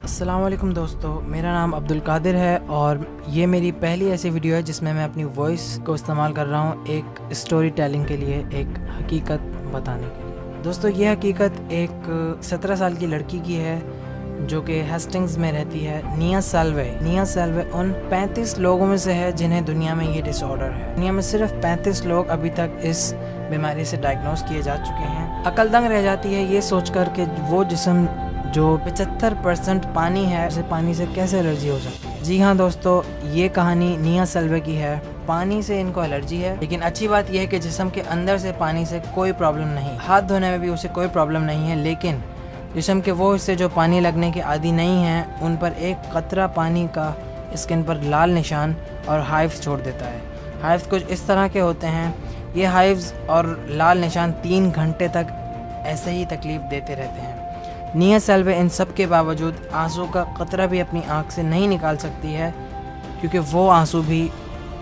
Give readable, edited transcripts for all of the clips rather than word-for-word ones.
अस्सलाम वालेकुम दोस्तों, मेरा नाम अब्दुल कादिर है और ये मेरी पहली ऐसी वीडियो है जिसमें मैं अपनी वॉइस को इस्तेमाल कर रहा हूँ एक स्टोरी टेलिंग के लिए, एक हकीकत बताने के लिए। दोस्तों, ये हकीकत एक 17 साल की लड़की की है जो कि हेस्टिंग्स में रहती है। निया सेल्वे उन 35 लोगों में से है जिन्हें दुनिया में ये डिसऑर्डर है। दुनिया में सिर्फ 35 लोग अभी तक इस बीमारी से डायग्नोस किए जा चुके हैं। अकल दंग रह जाती है ये सोचकर कि वो जिस्म जो 75% पानी है, उसे पानी से कैसे एलर्जी हो सकती है। जी हाँ दोस्तों, ये कहानी निया सेल्वे की है। पानी से इनको एलर्जी है, लेकिन अच्छी बात यह है कि जिस्म के अंदर से पानी से कोई प्रॉब्लम नहीं, हाथ धोने में भी उसे कोई प्रॉब्लम नहीं है। लेकिन जिस्म के वो हिस्से जो पानी लगने के आदी नहीं हैं, उन पर एक कतरा पानी का स्किन पर लाल निशान और हाइव्स छोड़ देता है। हाइव्स कुछ इस तरह के होते हैं। ये हाइव्स और लाल निशान 3 घंटे तक ऐसे ही तकलीफ़ देते रहते हैं। निया सेल्वे इन सब के बावजूद आंसू का कतरा भी अपनी आंख से नहीं निकाल सकती है, क्योंकि वो आंसू भी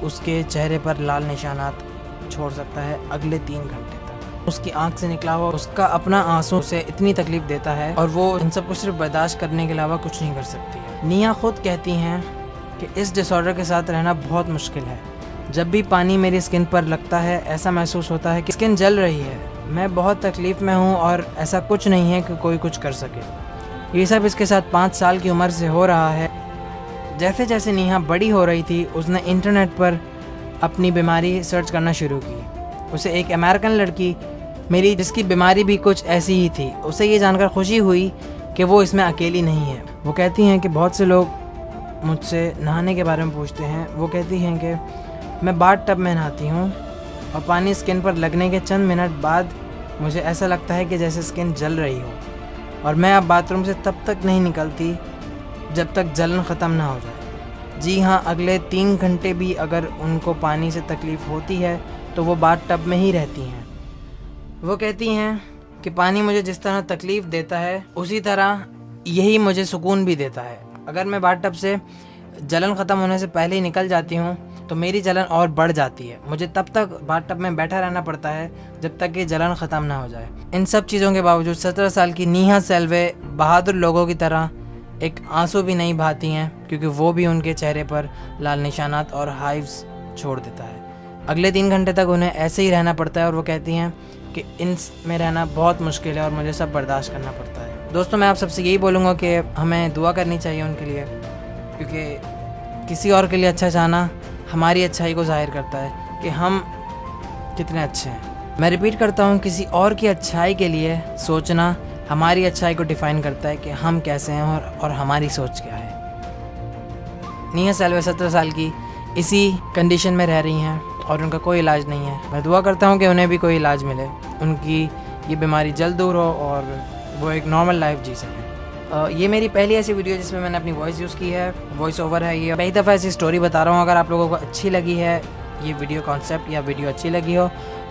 उसके चेहरे पर लाल निशानात छोड़ सकता है अगले 3 घंटे तक। उसकी आंख से निकला हुआ उसका अपना आंसू उसे इतनी तकलीफ देता है और वो इन सब को सिर्फ बर्दाश्त करने के अलावा कुछ नहीं कर सकती है। निया खुद कहती हैं कि इस डिसऑर्डर के साथ रहना बहुत मुश्किल है। जब भी पानी मेरी स्किन पर लगता है, ऐसा महसूस होता है कि स्किन जल रही है। मैं बहुत तकलीफ़ में हूँ और ऐसा कुछ नहीं है कि कोई कुछ कर सके। ये सब इसके साथ 5 साल की उम्र से हो रहा है। जैसे जैसे निहा बड़ी हो रही थी, उसने इंटरनेट पर अपनी बीमारी सर्च करना शुरू की। उसे एक अमेरिकन लड़की मेरी जिसकी बीमारी भी कुछ ऐसी ही थी, उसे ये जानकर खुशी हुई कि वो इसमें अकेली नहीं है। वो कहती हैं कि बहुत से लोग मुझसे नहाने के बारे में पूछते हैं। वो कहती हैं कि मैं बाथ टब में नहाती हूँ और पानी स्किन पर लगने के चंद मिनट बाद मुझे ऐसा लगता है कि जैसे स्किन जल रही हो, और मैं अब बाथरूम से तब तक नहीं निकलती जब तक जलन ख़त्म ना हो जाए। जी हाँ, अगले 3 घंटे भी अगर उनको पानी से तकलीफ़ होती है तो वो बाथ टब में ही रहती हैं। वो कहती हैं कि पानी मुझे जिस तरह तकलीफ़ देता है, उसी तरह यही मुझे सुकून भी देता है। अगर मैं बाथ टब से जलन ख़त्म होने से पहले ही निकल जाती हूँ तो मेरी जलन और बढ़ जाती है। मुझे तब तक बाथ टब में बैठा रहना पड़ता है जब तक कि जलन ख़त्म ना हो जाए। इन सब चीज़ों के बावजूद 17 साल की निया सेल्वे बहादुर लोगों की तरह एक आंसू भी नहीं बहाती हैं, क्योंकि वो भी उनके चेहरे पर लाल निशानात और हाइव्स छोड़ देता है। अगले 3 घंटे तक उन्हें ऐसे ही रहना पड़ता है और वो कहती हैं कि इन में रहना बहुत मुश्किल है और मुझे सब बर्दाश्त करना पड़ता है। दोस्तों, मैं आप सबसे यही बोलूँगा कि हमें दुआ करनी चाहिए उनके लिए, क्योंकि किसी और के लिए अच्छा चाहना हमारी अच्छाई को जाहिर करता है कि हम कितने अच्छे हैं। मैं रिपीट करता हूँ, किसी और की अच्छाई के लिए सोचना हमारी अच्छाई को डिफ़ाइन करता है कि हम कैसे हैं और हमारी सोच क्या है। निया सेल्वे 17 साल की इसी कंडीशन में रह रही हैं और उनका कोई इलाज नहीं है। मैं दुआ करता हूँ कि उन्हें भी कोई इलाज मिले, उनकी ये बीमारी जल्द दूर हो और वो एक नॉर्मल लाइफ जी सकें। ये मेरी पहली ऐसी वीडियो जिसमें मैंने अपनी वॉइस यूज़ की है। वॉइस ओवर है ये। पहली दफ़ा ऐसी स्टोरी बता रहा हूँ। अगर आप लोगों को अच्छी लगी है ये वीडियो कॉन्सेप्ट या वीडियो अच्छी लगी हो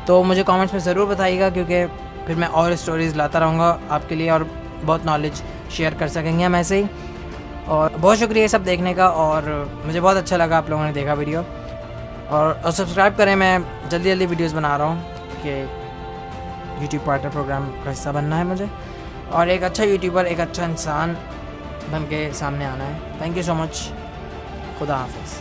तो मुझे कमेंट्स में ज़रूर बताइएगा, क्योंकि फिर मैं और स्टोरीज़ लाता रहूँगा आपके लिए और बहुत नॉलेज शेयर कर सकेंगे हम ऐसे ही। और बहुत शुक्रिया ये सब देखने का, और मुझे बहुत अच्छा लगा आप लोगों ने देखा वीडियो। और सब्सक्राइब करें। मैं जल्दी वीडियोज़ बना रहा हूँ कि यूट्यूब पार्टनर प्रोग्राम का हिस्सा बनना है मुझे, और एक अच्छा यूट्यूबर, एक अच्छा इंसान बन के सामने आना है। Thank you so much. खुदा हाफिज़।